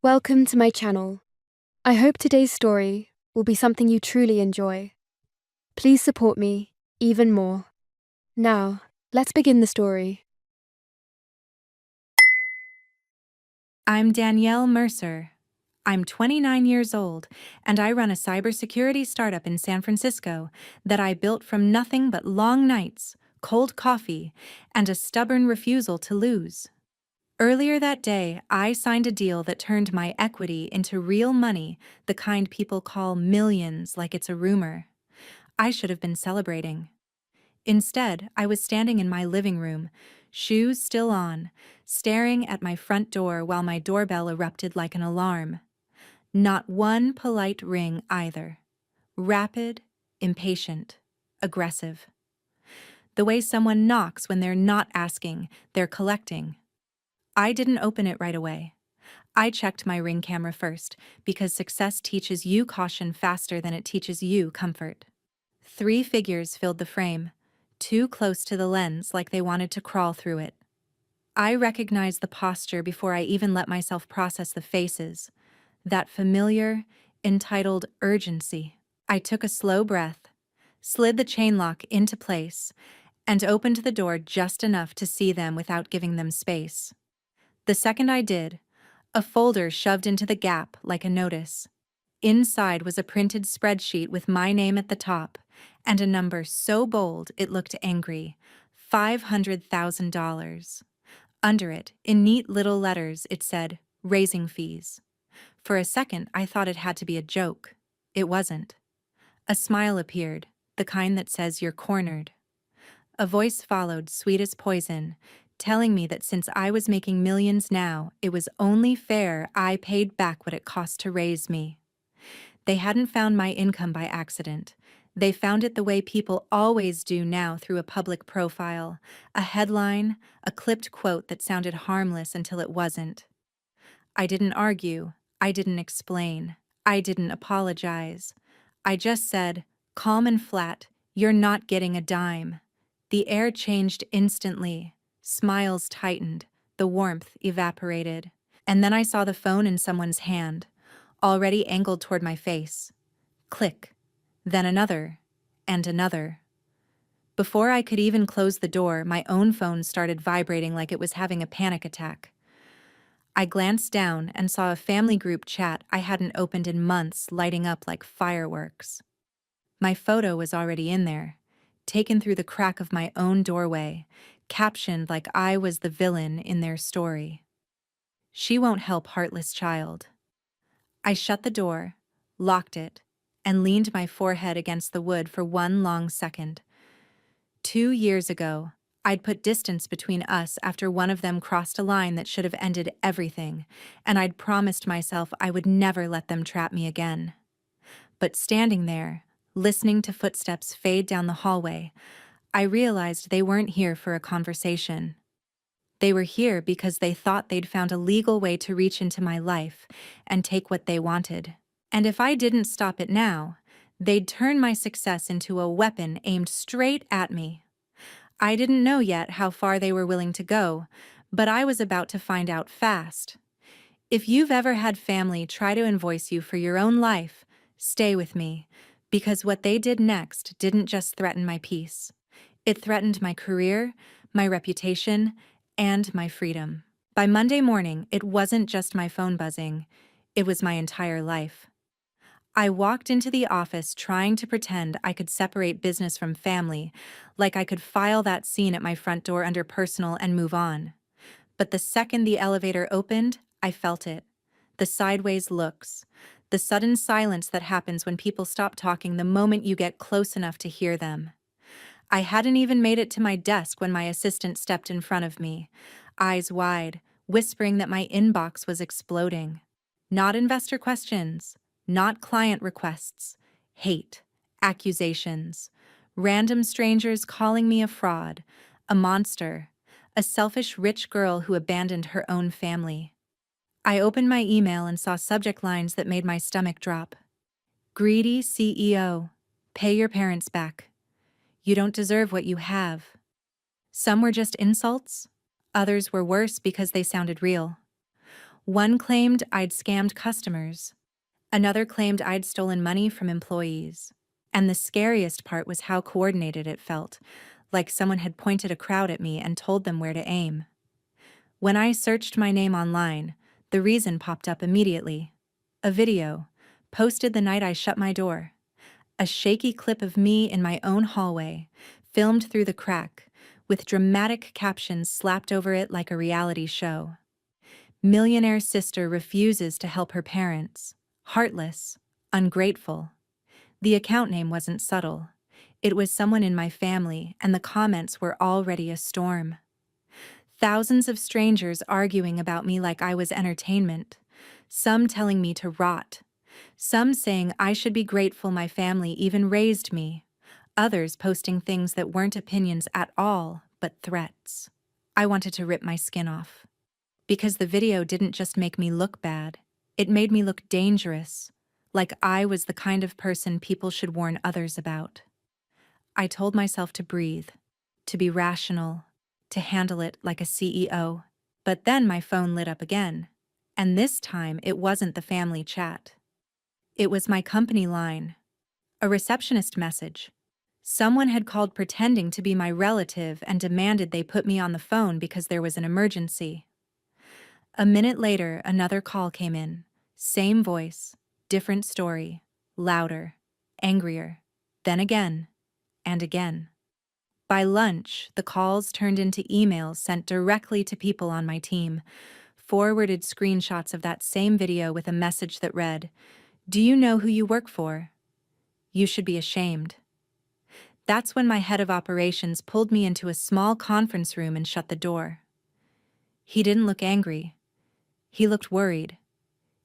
Welcome to my channel. I hope today's story will be something you truly enjoy. Please support me even more. Now, let's begin the story. I'm Danielle Mercer. I'm 29 years old, and I run a cybersecurity startup in San Francisco that I built from nothing but long nights, cold coffee, and a stubborn refusal to lose. Earlier that day, I signed a deal that turned my equity into real money, the kind people call millions like it's a rumor. I should have been celebrating. Instead, I was standing in my living room, shoes still on, staring at my front door while my doorbell erupted like an alarm. Not one polite ring either. Rapid, impatient, aggressive. The way someone knocks when they're not asking, they're collecting. I didn't open it right away. I checked my Ring camera first, because success teaches you caution faster than it teaches you comfort. 3 figures filled the frame, too close to the lens like they wanted to crawl through it. I recognized the posture before I even let myself process the faces. That familiar, entitled urgency. I took a slow breath, slid the chain lock into place, and opened the door just enough to see them without giving them space. The second I did, a folder shoved into the gap like a notice. Inside was a printed spreadsheet with my name at the top, and a number so bold it looked angry: $500,000. Under it, in neat little letters, it said, "Raising fees." For a second, I thought it had to be a joke. It wasn't. A smile appeared, the kind that says you're cornered. A voice followed, sweet as poison, telling me that since I was making millions now, it was only fair I paid back what it cost to raise me. They hadn't found my income by accident. They found it the way people always do now, through a public profile, a headline, a clipped quote that sounded harmless until it wasn't. I didn't argue. I didn't explain. I didn't apologize. I just said, calm and flat, "You're not getting a dime." The air changed instantly. Smiles tightened. The warmth evaporated. And then I saw the phone in someone's hand, already angled toward my face. Click. Then another. And another. Before I could even close the door, my own phone started vibrating like it was having a panic attack. I glanced down and saw a family group chat I hadn't opened in months lighting up like fireworks. My photo was already in there, taken through the crack of my own doorway, captioned like I was the villain in their story. "She won't help, heartless child." I shut the door, locked it, and leaned my forehead against the wood for one long second. 2 years ago, I'd put distance between us after one of them crossed a line that should have ended everything, and I'd promised myself I would never let them trap me again. But standing there, listening to footsteps fade down the hallway, I realized they weren't here for a conversation. They were here because they thought they'd found a legal way to reach into my life and take what they wanted. And if I didn't stop it now, they'd turn my success into a weapon aimed straight at me. I didn't know yet how far they were willing to go, but I was about to find out fast. If you've ever had family try to invoice you for your own life, stay with me, because what they did next didn't just threaten my peace. It threatened my career, my reputation, and my freedom. By Monday morning, it wasn't just my phone buzzing, it was my entire life. I walked into the office trying to pretend I could separate business from family, like I could file that scene at my front door under personal and move on. But the second the elevator opened, I felt it. The sideways looks, the sudden silence that happens when people stop talking the moment you get close enough to hear them. I hadn't even made it to my desk when my assistant stepped in front of me, eyes wide, whispering that my inbox was exploding. Not investor questions, not client requests, hate, accusations, random strangers calling me a fraud, a monster, a selfish rich girl who abandoned her own family. I opened my email and saw subject lines that made my stomach drop. Greedy CEO, pay your parents back. You don't deserve what you have. Some were just insults. Others were worse because they sounded real. One claimed I'd scammed customers. Another claimed I'd stolen money from employees. And the scariest part was how coordinated it felt, like someone had pointed a crowd at me and told them where to aim. When I searched my name online, the reason popped up immediately. A video, posted the night I shut my door. A shaky clip of me in my own hallway, filmed through the crack, with dramatic captions slapped over it like a reality show. Millionaire sister refuses to help her parents. Heartless. Ungrateful. The account name wasn't subtle. It was someone in my family, and the comments were already a storm. Thousands of strangers arguing about me like I was entertainment. Some telling me to rot. Some saying I should be grateful my family even raised me. Others posting things that weren't opinions at all, but threats. I wanted to rip my skin off. Because the video didn't just make me look bad, it made me look dangerous, like I was the kind of person people should warn others about. I told myself to breathe, to be rational, to handle it like a CEO. But then my phone lit up again, and this time it wasn't the family chat. It was my company line. A receptionist message. Someone had called pretending to be my relative and demanded they put me on the phone because there was an emergency. A minute later, another call came in. Same voice, different story, louder, angrier, then again, and again. By lunch, the calls turned into emails sent directly to people on my team, forwarded screenshots of that same video with a message that read, "Do you know who you work for? You should be ashamed." That's when my head of operations pulled me into a small conference room and shut the door. He didn't look angry. He looked worried.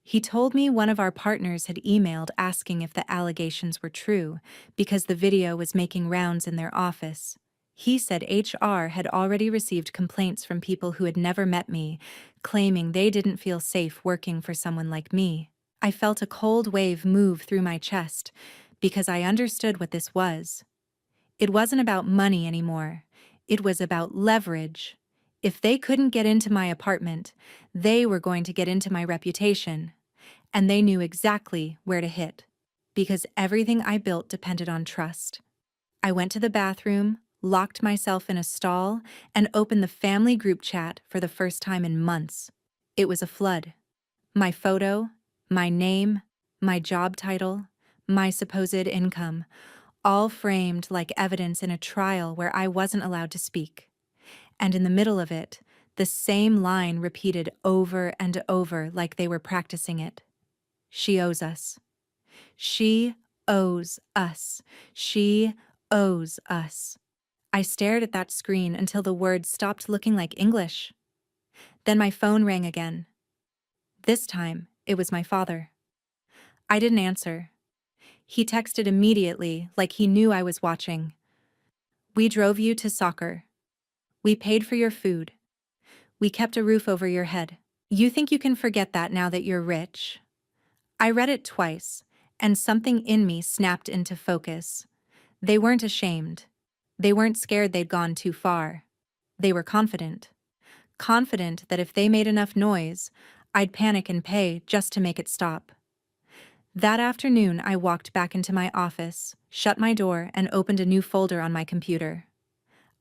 He told me one of our partners had emailed asking if the allegations were true because the video was making rounds in their office. He said HR had already received complaints from people who had never met me, claiming they didn't feel safe working for someone like me. I felt a cold wave move through my chest because I understood what this was. It wasn't about money anymore. It was about leverage. If they couldn't get into my apartment, they were going to get into my reputation. And they knew exactly where to hit, because everything I built depended on trust. I went to the bathroom, locked myself in a stall, and opened the family group chat for the first time in months. It was a flood. My photo, my name, my job title, my supposed income, all framed like evidence in a trial where I wasn't allowed to speak. And in the middle of it, the same line repeated over and over like they were practicing it. She owes us. She owes us. She owes us. I stared at that screen until the words stopped looking like English. Then my phone rang again. This time, it was my father. I didn't answer. He texted immediately, like he knew I was watching. "We drove you to soccer. We paid for your food. We kept a roof over your head. You think you can forget that now that you're rich?" I read it twice, and something in me snapped into focus. They weren't ashamed. They weren't scared they'd gone too far. They were confident. Confident that if they made enough noise, I'd panic and pay just to make it stop. That afternoon, I walked back into my office, shut my door, and opened a new folder on my computer.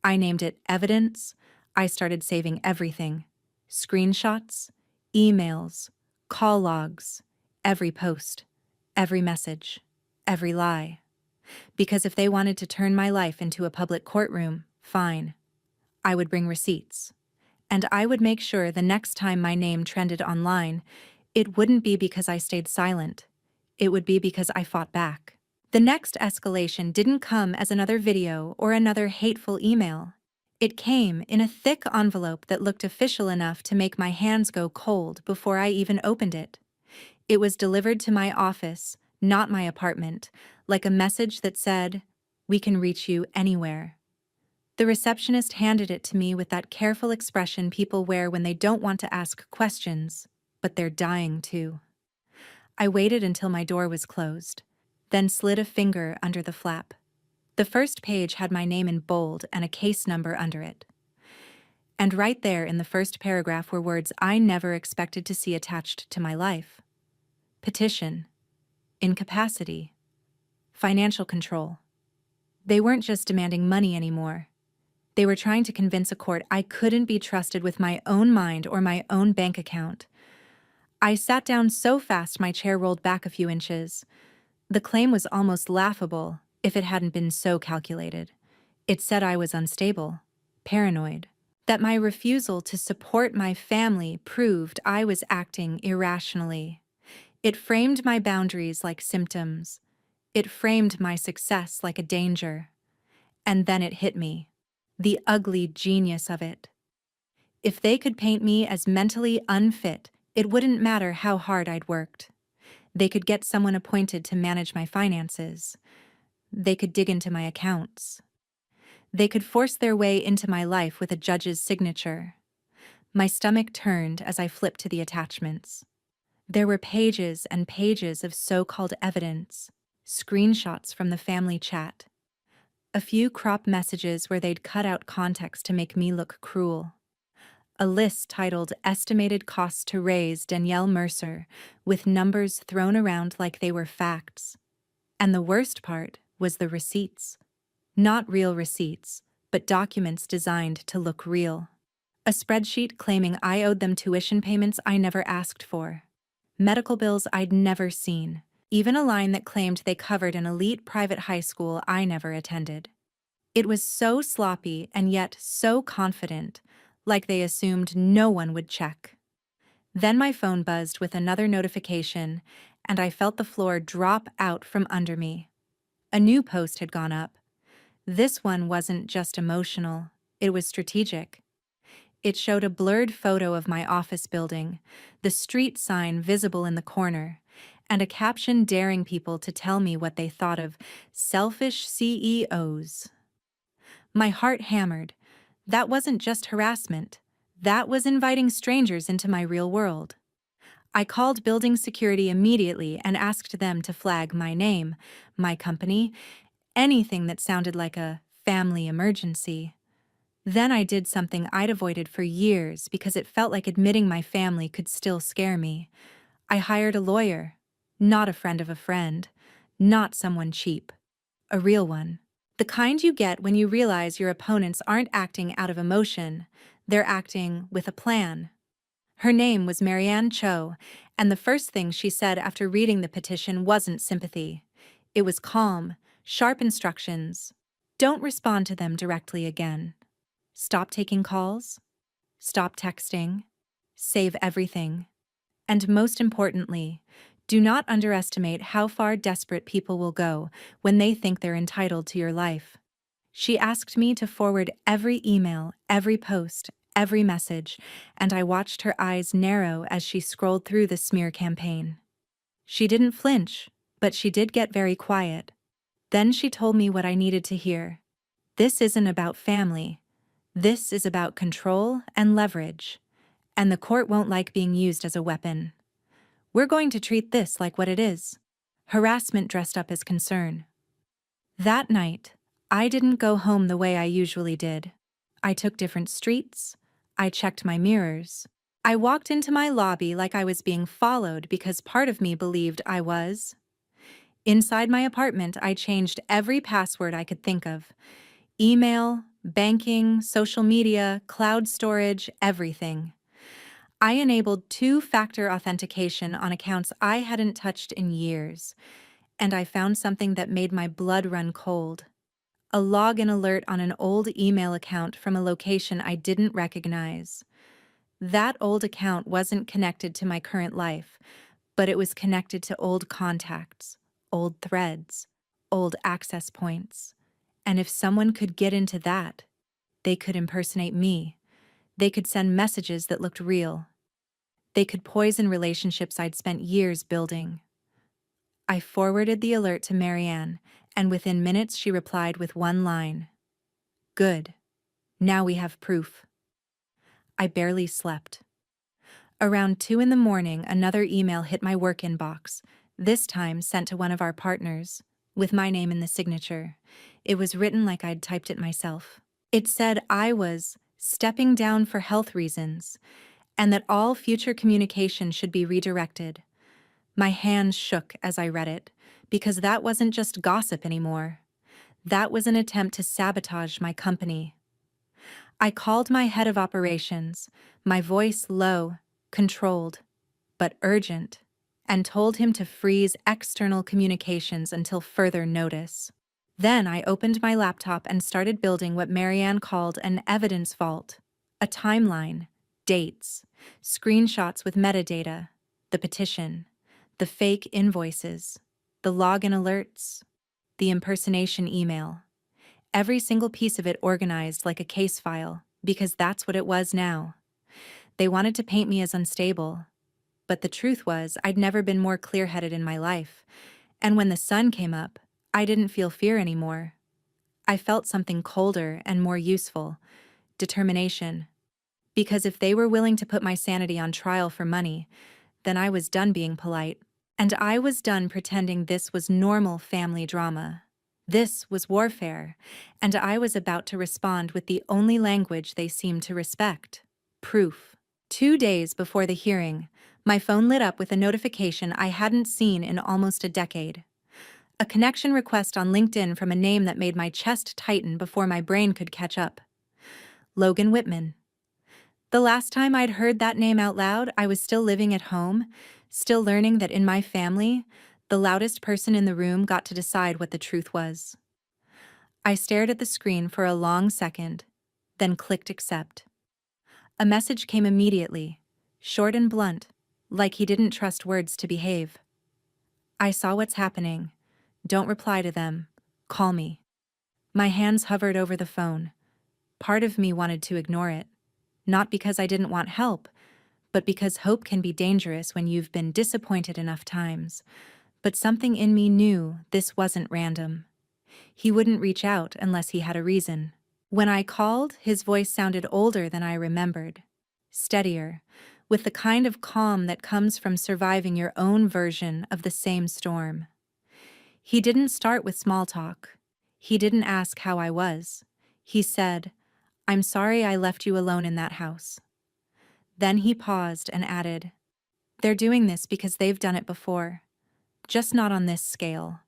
I named it Evidence. I started saving everything. Screenshots, emails, call logs, every post, every message, every lie. Because if they wanted to turn my life into a public courtroom, fine. I would bring receipts. And I would make sure the next time my name trended online, it wouldn't be because I stayed silent. It would be because I fought back. The next escalation didn't come as another video or another hateful email. It came in a thick envelope that looked official enough to make my hands go cold before I even opened it. It was delivered to my office, not my apartment, like a message that said, "We can reach you anywhere." The receptionist handed it to me with that careful expression people wear when they don't want to ask questions, but they're dying to. I waited until my door was closed, then slid a finger under the flap. The first page had my name in bold and a case number under it. And right there in the first paragraph were words I never expected to see attached to my life: petition, incapacity, financial control. They weren't just demanding money anymore. They were trying to convince a court I couldn't be trusted with my own mind or my own bank account. I sat down so fast my chair rolled back a few inches. The claim was almost laughable if it hadn't been so calculated. It said I was unstable, paranoid, that my refusal to support my family proved I was acting irrationally. It framed my boundaries like symptoms. It framed my success like a danger. And then it hit me. The ugly genius of it. If they could paint me as mentally unfit, it wouldn't matter how hard I'd worked. They could get someone appointed to manage my finances. They could dig into my accounts. They could force their way into my life with a judge's signature. My stomach turned as I flipped to the attachments. There were pages and pages of so-called evidence, screenshots from the family chat. A few crop messages where they'd cut out context to make me look cruel. A list titled Estimated Costs to Raise Danielle Mercer, with numbers thrown around like they were facts. And the worst part was the receipts. Not real receipts, but documents designed to look real. A spreadsheet claiming I owed them tuition payments I never asked for. Medical bills I'd never seen. Even a line that claimed they covered an elite private high school I never attended. It was so sloppy and yet so confident, like they assumed no one would check. Then my phone buzzed with another notification, and I felt the floor drop out from under me. A new post had gone up. This one wasn't just emotional, it was strategic. It showed a blurred photo of my office building, the street sign visible in the corner, and a caption daring people to tell me what they thought of selfish CEOs. My heart hammered. That wasn't just harassment. That was inviting strangers into my real world. I called building security immediately and asked them to flag my name, my company, anything that sounded like a family emergency. Then I did something I'd avoided for years because it felt like admitting my family could still scare me. I hired a lawyer, not a friend of a friend, not someone cheap, a real one. The kind you get when you realize your opponents aren't acting out of emotion, they're acting with a plan. Her name was Marianne Cho, and the first thing she said after reading the petition wasn't sympathy. It was calm, sharp instructions. Don't respond to them directly again. Stop taking calls. Stop texting. Save everything. And most importantly, do not underestimate how far desperate people will go when they think they're entitled to your life. She asked me to forward every email, every post, every message, and I watched her eyes narrow as she scrolled through the smear campaign. She didn't flinch, but she did get very quiet. Then she told me what I needed to hear. This isn't about family. This is about control and leverage, and the court won't like being used as a weapon. We're going to treat this like what it is: harassment dressed up as concern. That night, I didn't go home the way I usually did. I took different streets. I checked my mirrors. I walked into my lobby like I was being followed because part of me believed I was. Inside my apartment, I changed every password I could think of. Email, banking, social media, cloud storage, everything. I enabled two-factor authentication on accounts I hadn't touched in years, and I found something that made my blood run cold. A login alert on an old email account from a location I didn't recognize. That old account wasn't connected to my current life, but it was connected to old contacts, old threads, old access points. And if someone could get into that, they could impersonate me. They could send messages that looked real. They could poison relationships I'd spent years building. I forwarded the alert to Marianne, and within minutes she replied with one line. Good. Now we have proof. I barely slept. Around 2 a.m, another email hit my work inbox, this time sent to one of our partners, with my name in the signature. It was written like I'd typed it myself. It said I was stepping down for health reasons, and that all future communication should be redirected. My hands shook as I read it, because that wasn't just gossip anymore. That was an attempt to sabotage my company. I called my head of operations, my voice low, controlled, but urgent, and told him to freeze external communications until further notice. Then I opened my laptop and started building what Marianne called an evidence vault, a timeline, dates, screenshots with metadata, the petition, the fake invoices, the login alerts, the impersonation email. Every single piece of it organized like a case file, because that's what it was now. They wanted to paint me as unstable, but the truth was I'd never been more clear-headed in my life, and when the sun came up, I didn't feel fear anymore. I felt something colder and more useful, determination. Because if they were willing to put my sanity on trial for money, then I was done being polite. And I was done pretending this was normal family drama. This was warfare, and I was about to respond with the only language they seemed to respect: proof. 2 days before the hearing, my phone lit up with a notification I hadn't seen in almost a decade. A connection request on LinkedIn from a name that made my chest tighten before my brain could catch up. Logan Whitman. The last time I'd heard that name out loud, I was still living at home, still learning that in my family, the loudest person in the room got to decide what the truth was. I stared at the screen for a long second, then clicked accept. A message came immediately, short and blunt, like he didn't trust words to behave. I saw what's happening. Don't reply to them. Call me. My hands hovered over the phone. Part of me wanted to ignore it, not because I didn't want help, but because hope can be dangerous when you've been disappointed enough times. But something in me knew this wasn't random. He wouldn't reach out unless he had a reason. When I called, his voice sounded older than I remembered. Steadier, with the kind of calm that comes from surviving your own version of the same storm. He didn't start with small talk. He didn't ask how I was. He said, "I'm sorry I left you alone in that house." Then he paused and added, "They're doing this because they've done it before, just not on this scale."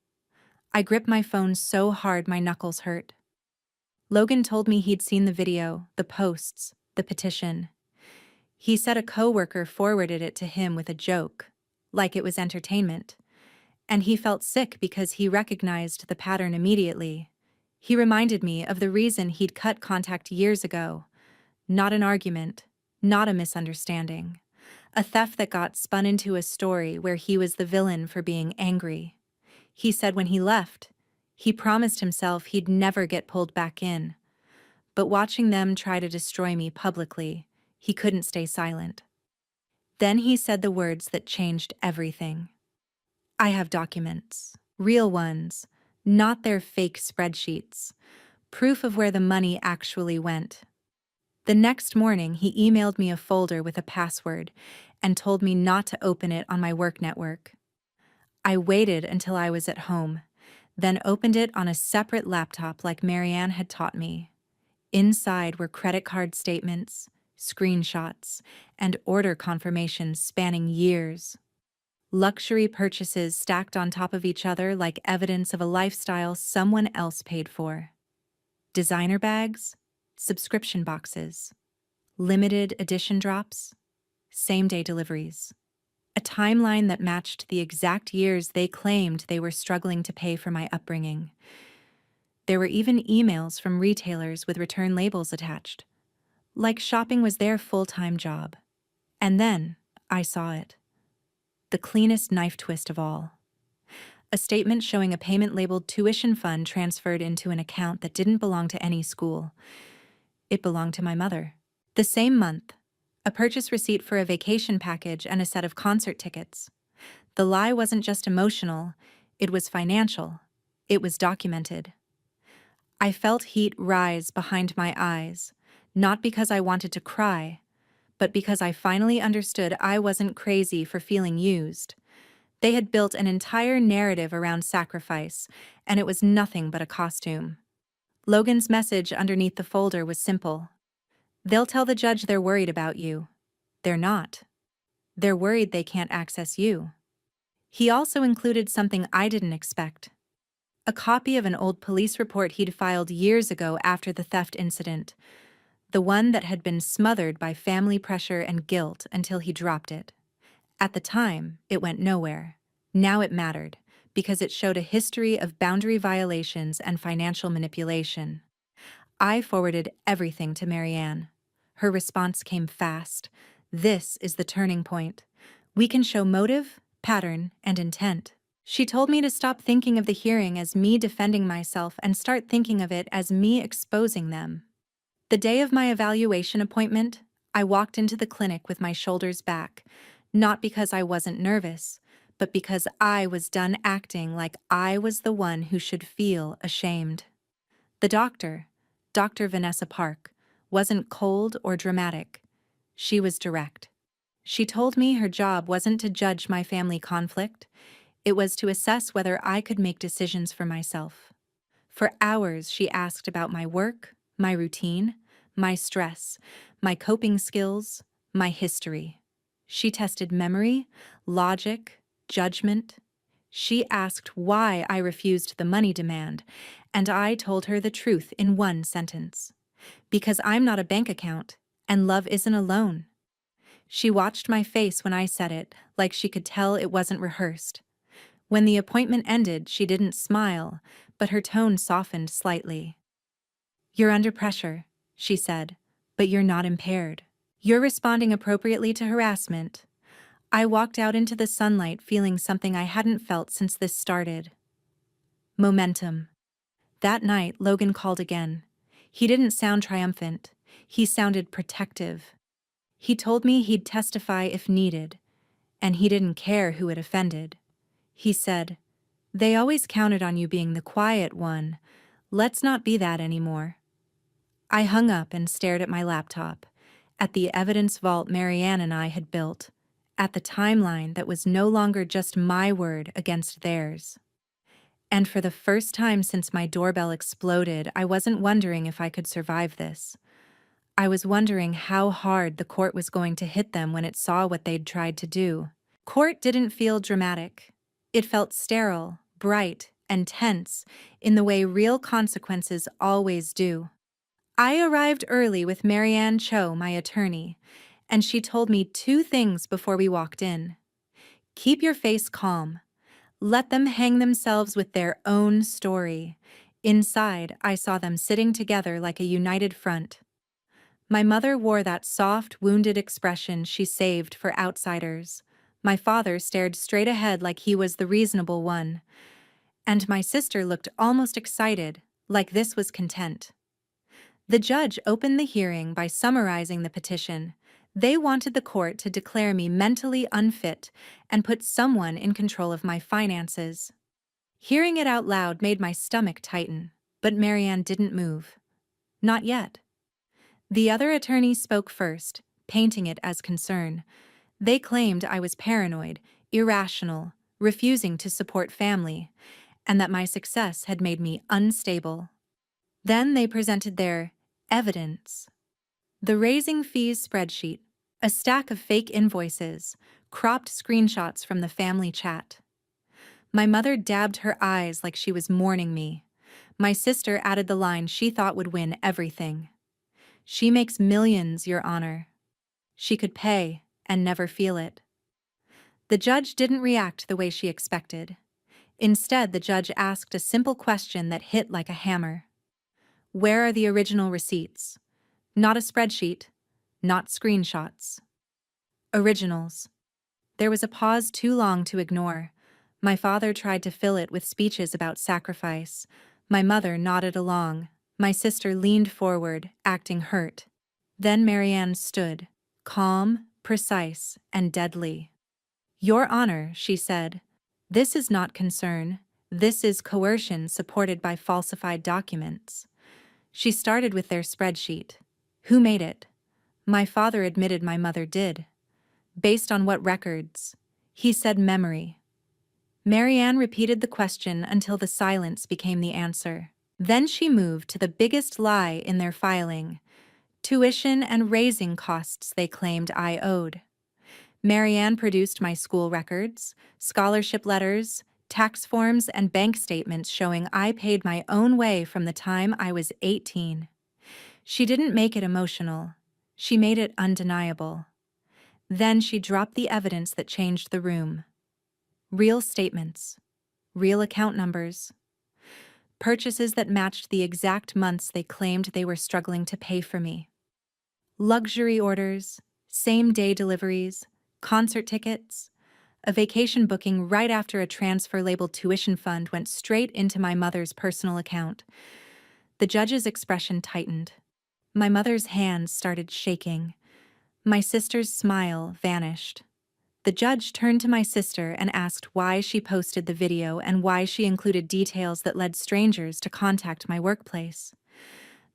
I gripped my phone so hard my knuckles hurt. Logan told me he'd seen the video, the posts, the petition. He said a coworker forwarded it to him with a joke, like it was entertainment. And he felt sick because he recognized the pattern immediately. He reminded me of the reason he'd cut contact years ago. Not an argument, not a misunderstanding. A theft that got spun into a story where he was the villain for being angry. He said when he left, he promised himself he'd never get pulled back in. But watching them try to destroy me publicly, he couldn't stay silent. Then he said the words that changed everything. "I have documents, real ones, not their fake spreadsheets, proof of where the money actually went." The next morning, he emailed me a folder with a password and told me not to open it on my work network. I waited until I was at home, then opened it on a separate laptop like Marianne had taught me. Inside were credit card statements, screenshots, and order confirmations spanning years. Luxury purchases stacked on top of each other like evidence of a lifestyle someone else paid for. Designer bags, subscription boxes, limited edition drops, same-day deliveries. A timeline that matched the exact years they claimed they were struggling to pay for my upbringing. There were even emails from retailers with return labels attached, like shopping was their full-time job. And then I saw it. The cleanest knife twist of all. A statement showing a payment labeled tuition fund transferred into an account that didn't belong to any school. It belonged to my mother. The same month, a purchase receipt for a vacation package and a set of concert tickets. The lie wasn't just emotional, it was financial. It was documented. I felt heat rise behind my eyes, not because I wanted to cry, but because I finally understood I wasn't crazy for feeling used. They had built an entire narrative around sacrifice, and it was nothing but a costume. Logan's message underneath the folder was simple. They'll tell the judge they're worried about you. They're not. They're worried they can't access you. He also included something I didn't expect. A copy of an old police report he'd filed years ago after the theft incident, the one that had been smothered by family pressure and guilt until he dropped it. At the time, it went nowhere. Now it mattered, because it showed a history of boundary violations and financial manipulation. I forwarded everything to Marianne. Her response came fast. This is the turning point. We can show motive, pattern, and intent. She told me to stop thinking of the hearing as me defending myself and start thinking of it as me exposing them. The day of my evaluation appointment, I walked into the clinic with my shoulders back, not because I wasn't nervous, but because I was done acting like I was the one who should feel ashamed. The doctor, Dr. Vanessa Park, wasn't cold or dramatic. She was direct. She told me her job wasn't to judge my family conflict. It was to assess whether I could make decisions for myself. For hours, she asked about my work, my routine, my stress, my coping skills, my history. She tested memory, logic, judgment. She asked why I refused the money demand, and I told her the truth in one sentence. Because I'm not a bank account, and love isn't a loan. She watched my face when I said it, like she could tell it wasn't rehearsed. When the appointment ended, she didn't smile, but her tone softened slightly. "You're under pressure," she said, "but you're not impaired. You're responding appropriately to harassment." I walked out into the sunlight feeling something I hadn't felt since this started. Momentum. That night, Logan called again. He didn't sound triumphant. He sounded protective. He told me he'd testify if needed, and he didn't care who it offended. He said, "They always counted on you being the quiet one. Let's not be that anymore." I hung up and stared at my laptop, at the evidence vault Marianne and I had built, at the timeline that was no longer just my word against theirs. And for the first time since my doorbell exploded, I wasn't wondering if I could survive this. I was wondering how hard the court was going to hit them when it saw what they'd tried to do. Court didn't feel dramatic. It felt sterile, bright, and tense in the way real consequences always do. I arrived early with Marianne Cho, my attorney, and she told me two things before we walked in. Keep your face calm. Let them hang themselves with their own story. Inside, I saw them sitting together like a united front. My mother wore that soft, wounded expression she saved for outsiders. My father stared straight ahead like he was the reasonable one. And my sister looked almost excited, like this was content. The judge opened the hearing by summarizing the petition. They wanted the court to declare me mentally unfit and put someone in control of my finances. Hearing it out loud made my stomach tighten, but Marianne didn't move. Not yet. The other attorney spoke first, painting it as concern. They claimed I was paranoid, irrational, refusing to support family, and that my success had made me unstable. Then they presented their evidence. The raising fees spreadsheet, a stack of fake invoices, cropped screenshots from the family chat. My mother dabbed her eyes like she was mourning me. My sister added the line she thought would win everything. "She makes millions, Your Honor." She could pay and never feel it. The judge didn't react the way she expected. Instead, the judge asked a simple question that hit like a hammer. Where are the original receipts? Not a spreadsheet, not screenshots. Originals. There was a pause too long to ignore. My father tried to fill it with speeches about sacrifice. My mother nodded along. My sister leaned forward, acting hurt. Then Marianne stood, calm, precise, and deadly. "Your Honor," she said, "this is not concern. This is coercion supported by falsified documents." She started with their spreadsheet. Who made it? My father admitted my mother did. Based on what records? He said memory. Marianne repeated the question until the silence became the answer. Then she moved to the biggest lie in their filing. tuition and raising costs they claimed I owed. Marianne produced my school records, scholarship letters, tax forms, and bank statements showing I paid my own way from the time I was 18. She didn't make it emotional. She made it undeniable. Then she dropped the evidence that changed the room. Real statements, real account numbers, purchases that matched the exact months they claimed they were struggling to pay for me. Luxury orders, same-day deliveries, concert tickets, a vacation booking right after a transfer labeled tuition fund went straight into my mother's personal account. The judge's expression tightened. My mother's hands started shaking. My sister's smile vanished. The judge turned to my sister and asked why she posted the video and why she included details that led strangers to contact my workplace.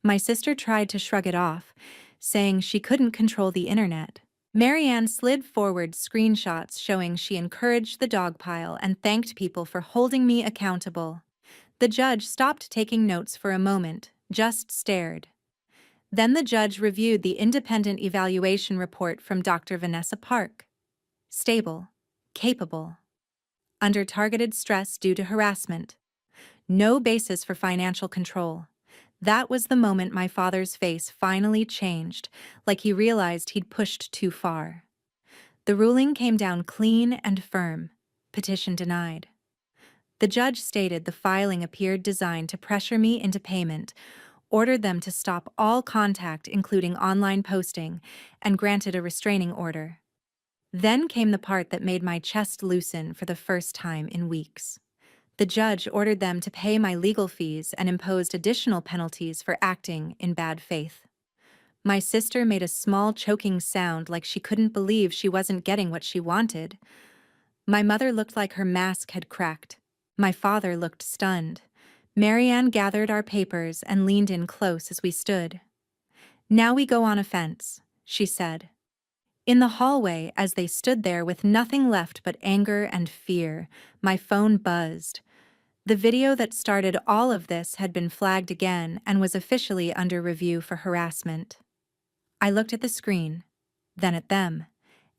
My sister tried to shrug it off, saying she couldn't control the internet. Marianne slid forward screenshots showing she encouraged the dog pile and thanked people for holding me accountable. The judge stopped taking notes for a moment, just stared. Then the judge reviewed the independent evaluation report from Dr. Vanessa Park. Stable, capable, under targeted stress due to harassment. No basis for financial control. That was the moment my father's face finally changed, like he realized he'd pushed too far. The ruling came down clean and firm. Petition denied. The judge stated the filing appeared designed to pressure me into payment, ordered them to stop all contact including online posting, and granted a restraining order. Then came the part that made my chest loosen for the first time in weeks. The judge ordered them to pay my legal fees and imposed additional penalties for acting in bad faith. My sister made a small choking sound like she couldn't believe she wasn't getting what she wanted. My mother looked like her mask had cracked. My father looked stunned. Marianne gathered our papers and leaned in close as we stood. "Now we go on offense," she said. In the hallway, as they stood there with nothing left but anger and fear, my phone buzzed. The video that started all of this had been flagged again and was officially under review for harassment. I looked at the screen, then at them,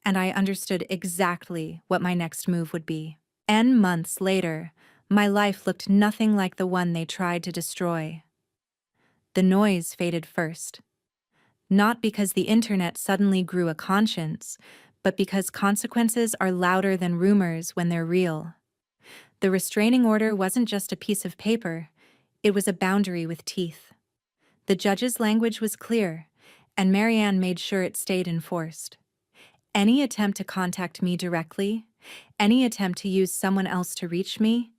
and I understood exactly what my next move would be. Months later, my life looked nothing like the one they tried to destroy. The noise faded first. Not because the internet suddenly grew a conscience, but because consequences are louder than rumors when they're real. The restraining order wasn't just a piece of paper, it was a boundary with teeth. The judge's language was clear, and Marianne made sure it stayed enforced. Any attempt to contact me directly, any attempt to use someone else to reach me,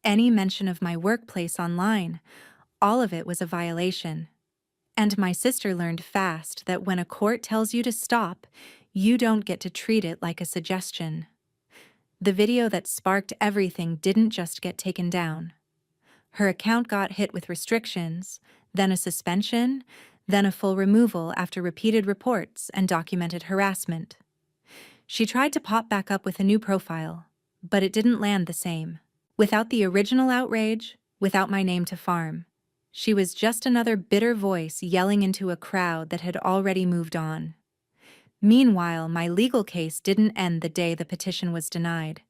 any mention of my workplace online, all of it was a violation. And my sister learned fast that when a court tells you to stop, you don't get to treat it like a suggestion. The video that sparked everything didn't just get taken down. Her account got hit with restrictions, then a suspension, then a full removal after repeated reports and documented harassment. She tried to pop back up with a new profile, but it didn't land the same. Without the original outrage, without my name to farm, she was just another bitter voice yelling into a crowd that had already moved on. Meanwhile, my legal case didn't end the day the petition was denied.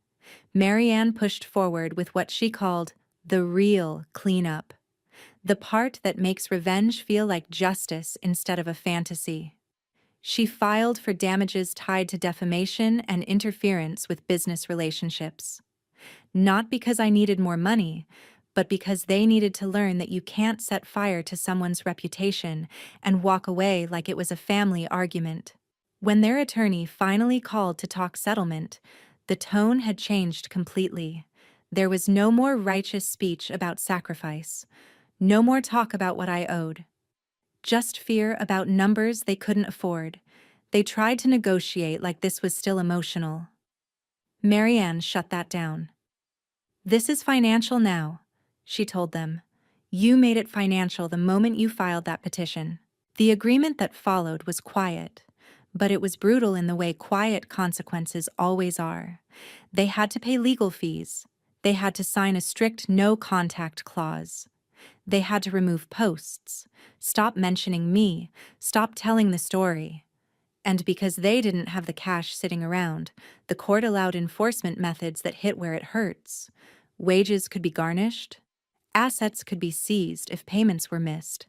Marianne pushed forward with what she called the real cleanup, the part that makes revenge feel like justice instead of a fantasy. She filed for damages tied to defamation and interference with business relationships. Not because I needed more money, but because they needed to learn that you can't set fire to someone's reputation and walk away like it was a family argument. When their attorney finally called to talk settlement, the tone had changed completely. There was no more righteous speech about sacrifice, no more talk about what I owed. Just fear about numbers they couldn't afford. They tried to negotiate like this was still emotional. Marianne shut that down. "This is financial now," she told them. "You made it financial the moment you filed that petition." The agreement that followed was quiet, but it was brutal in the way quiet consequences always are. They had to pay legal fees. They had to sign a strict no-contact clause. They had to remove posts, stop mentioning me, stop telling the story. And because they didn't have the cash sitting around, the court allowed enforcement methods that hit where it hurts. Wages could be garnished, assets could be seized if payments were missed.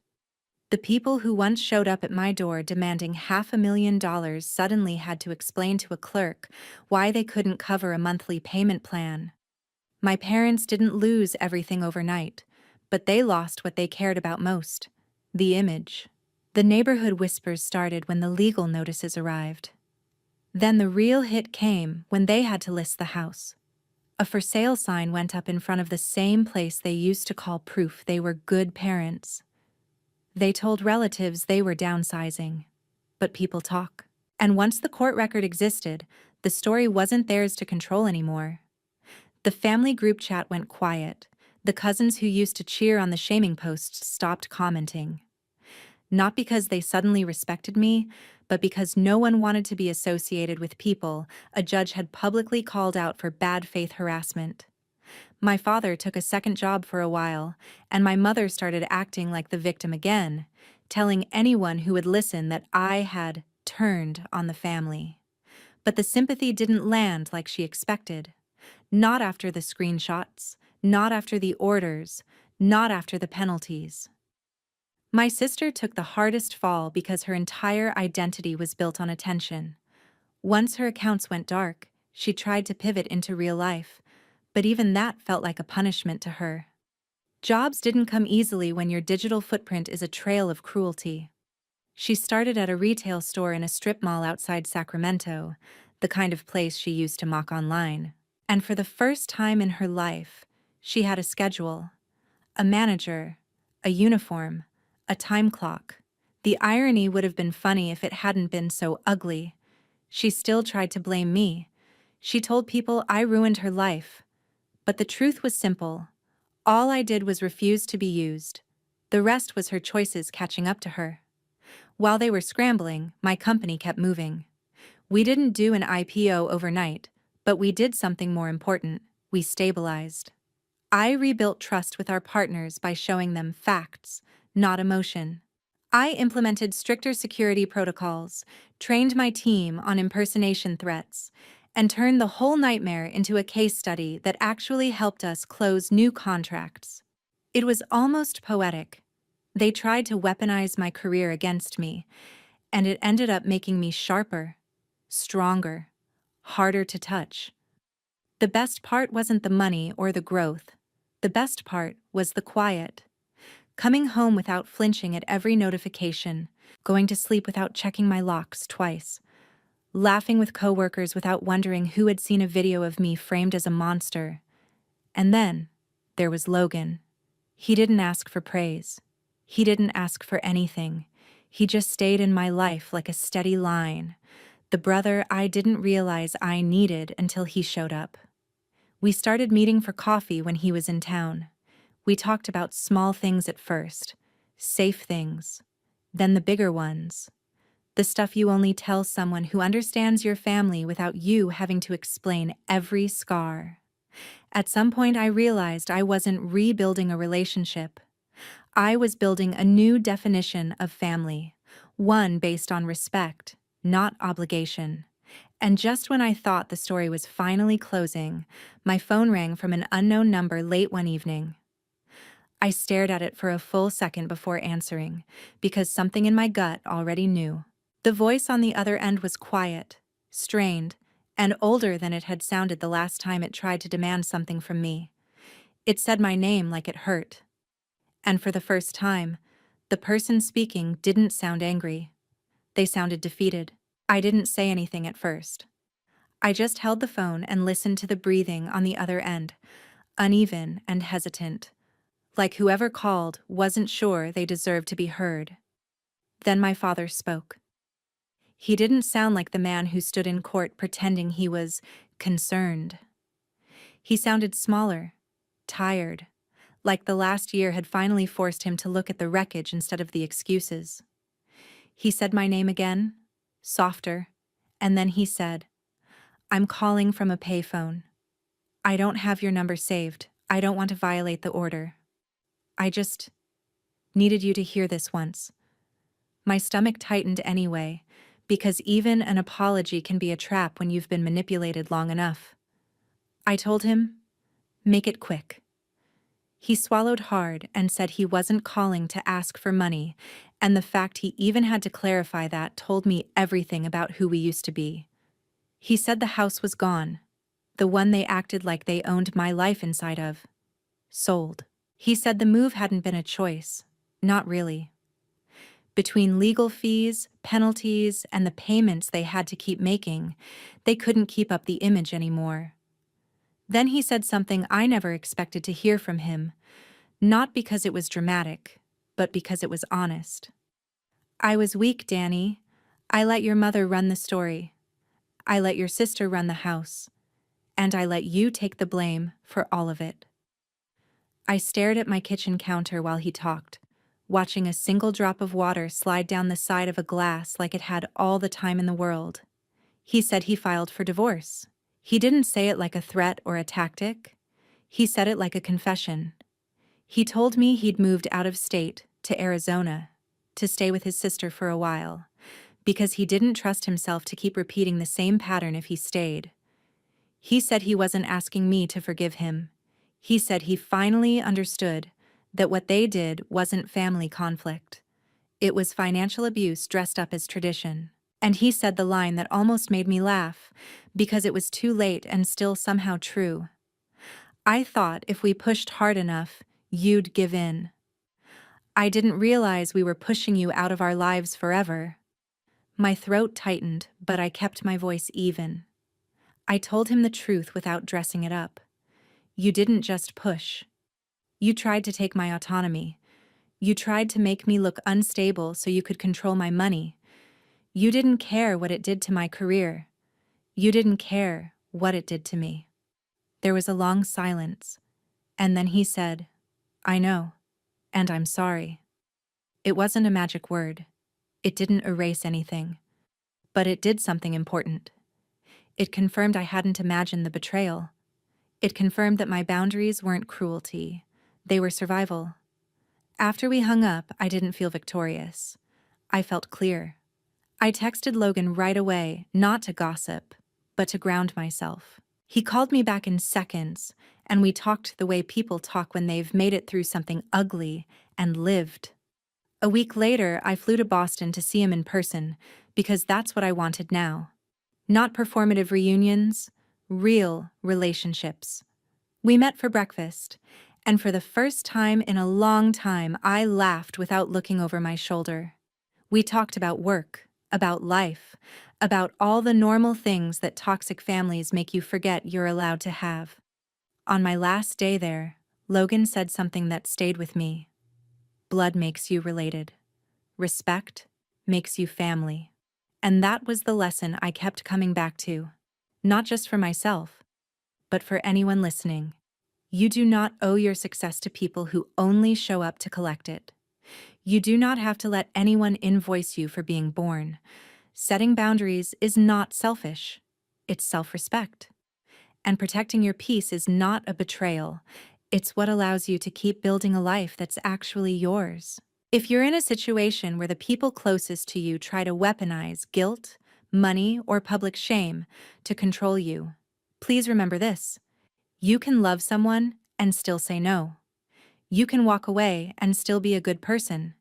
The people who once showed up at my door demanding $500,000 suddenly had to explain to a clerk why they couldn't cover a monthly payment plan. My parents didn't lose everything overnight, but they lost what they cared about most: the image. The neighborhood whispers started when the legal notices arrived. Then the real hit came when they had to list the house. A for sale sign went up in front of the same place they used to call proof they were good parents. They told relatives they were downsizing. But people talk. And once the court record existed, the story wasn't theirs to control anymore. The family group chat went quiet. The cousins who used to cheer on the shaming posts stopped commenting. Not because they suddenly respected me, but because no one wanted to be associated with people a judge had publicly called out for bad faith harassment. My father took a second job for a while, and my mother started acting like the victim again, telling anyone who would listen that I had turned on the family. But the sympathy didn't land like she expected. Not after the screenshots, not after the orders, not after the penalties. My sister took the hardest fall because her entire identity was built on attention. Once her accounts went dark, she tried to pivot into real life, but even that felt like a punishment to her. Jobs didn't come easily when your digital footprint is a trail of cruelty. She started at a retail store in a strip mall outside Sacramento, the kind of place she used to mock online. And for the first time in her life, she had a schedule, a manager, a uniform, a time clock. The irony would have been funny if it hadn't been so ugly. She still tried to blame me. She told people I ruined her life. But the truth was simple. All I did was refuse to be used. The rest was her choices catching up to her. While they were scrambling, my company kept moving. We didn't do an IPO overnight, but we did something more important. We stabilized. I rebuilt trust with our partners by showing them facts, not emotion. I implemented stricter security protocols, trained my team on impersonation threats, and turned the whole nightmare into a case study that actually helped us close new contracts. It was almost poetic. They tried to weaponize my career against me, and it ended up making me sharper, stronger, harder to touch. The best part wasn't the money or the growth. The best part was the quiet. Coming home without flinching at every notification, going to sleep without checking my locks twice, laughing with coworkers without wondering who had seen a video of me framed as a monster. And then there was Logan. He didn't ask for praise. He didn't ask for anything. He just stayed in my life like a steady line, the brother I didn't realize I needed until he showed up. We started meeting for coffee when he was in town. We talked about small things at first, safe things, then the bigger ones. The stuff you only tell someone who understands your family without you having to explain every scar. At some point, I realized I wasn't rebuilding a relationship. I was building a new definition of family, one based on respect, not obligation. And just when I thought the story was finally closing, my phone rang from an unknown number late one evening. I stared at it for a full second before answering, because something in my gut already knew. The voice on the other end was quiet, strained, and older than it had sounded the last time it tried to demand something from me. It said my name like it hurt. And for the first time, the person speaking didn't sound angry. They sounded defeated. I didn't say anything at first. I just held the phone and listened to the breathing on the other end, uneven and hesitant, like whoever called wasn't sure they deserved to be heard. Then my father spoke. He didn't sound like the man who stood in court pretending he was concerned. He sounded smaller, tired, like the last year had finally forced him to look at the wreckage instead of the excuses. He said my name again, softer, and then he said, "I'm calling from a payphone. I don't have your number saved. I don't want to violate the order. I just Needed you to hear this once. My stomach tightened anyway, because even an apology can be a trap when you've been manipulated long enough. I told him, make it quick. He swallowed hard and said he wasn't calling to ask for money, and the fact he even had to clarify that told me everything about who we used to be. He said the house was gone, the one they acted like they owned my life inside of. Sold. He said the move hadn't been a choice. Not really. Between legal fees, penalties, and the payments they had to keep making, they couldn't keep up the image anymore. Then he said something I never expected to hear from him, not because it was dramatic, but because it was honest. I was weak, Danny. I let your mother run the story. I let your sister run the house. And I let you take the blame for all of it. I stared at my kitchen counter while he talked, watching a single drop of water slide down the side of a glass like it had all the time in the world. He said he filed for divorce. He didn't say it like a threat or a tactic. He said it like a confession. He told me he'd moved out of state to Arizona to stay with his sister for a while, because he didn't trust himself to keep repeating the same pattern if he stayed. He said he wasn't asking me to forgive him. He said he finally understood that what they did wasn't family conflict. It was financial abuse dressed up as tradition. And he said the line that almost made me laugh, because it was too late and still somehow true. I thought if we pushed hard enough, you'd give in. I didn't realize we were pushing you out of our lives forever. My throat tightened, but I kept my voice even. I told him the truth without dressing it up. You didn't just push. You tried to take my autonomy. You tried to make me look unstable so you could control my money. You didn't care what it did to my career. You didn't care what it did to me. There was a long silence, and then he said, I know, and I'm sorry. It wasn't a magic word. It didn't erase anything. But it did something important. It confirmed I hadn't imagined the betrayal. It confirmed that my boundaries weren't cruelty. They were survival. After we hung up, I didn't feel victorious. I felt clear. I texted Logan right away, not to gossip, but to ground myself. He called me back in seconds, and we talked the way people talk when they've made it through something ugly and lived. A week later, I flew to Boston to see him in person, because that's what I wanted now. Not performative reunions, real relationships. We met for breakfast, and for the first time in a long time, I laughed without looking over my shoulder. We talked about work, about life, about all the normal things that toxic families make you forget you're allowed to have. On my last day there, Logan said something that stayed with me. Blood makes you related. Respect makes you family. And that was the lesson I kept coming back to, not just for myself, but for anyone listening. You do not owe your success to people who only show up to collect it. You do not have to let anyone invoice you for being born. Setting boundaries is not selfish. It's self-respect. And protecting your peace is not a betrayal. It's what allows you to keep building a life that's actually yours. If you're in a situation where the people closest to you try to weaponize guilt, money, or public shame to control you, please remember this. You can love someone and still say no. You can walk away and still be a good person.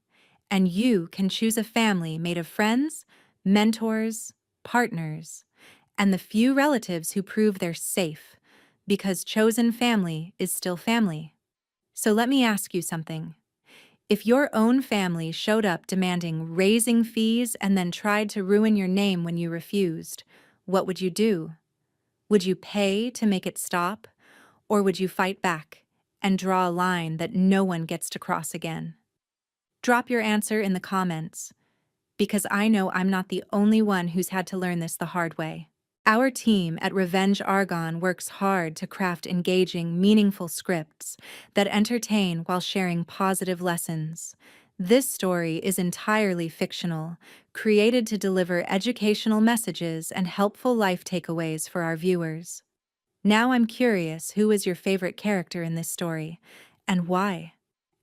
And you can choose a family made of friends, mentors, partners, and the few relatives who prove they're safe, because chosen family is still family. So let me ask you something. If your own family showed up demanding raising fees and then tried to ruin your name when you refused, what would you do? Would you pay to make it stop? Or would you fight back and draw a line that no one gets to cross again? Drop your answer in the comments, because I know I'm not the only one who's had to learn this the hard way. Our team at Revenge Argon works hard to craft engaging, meaningful scripts that entertain while sharing positive lessons. This story is entirely fictional, created to deliver educational messages and helpful life takeaways for our viewers. Now I'm curious, who is your favorite character in this story, and why?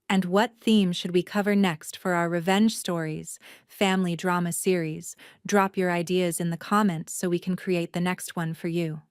And what theme should we cover next for our Revenge Stories family drama series? Drop your ideas in the comments so we can create the next one for you.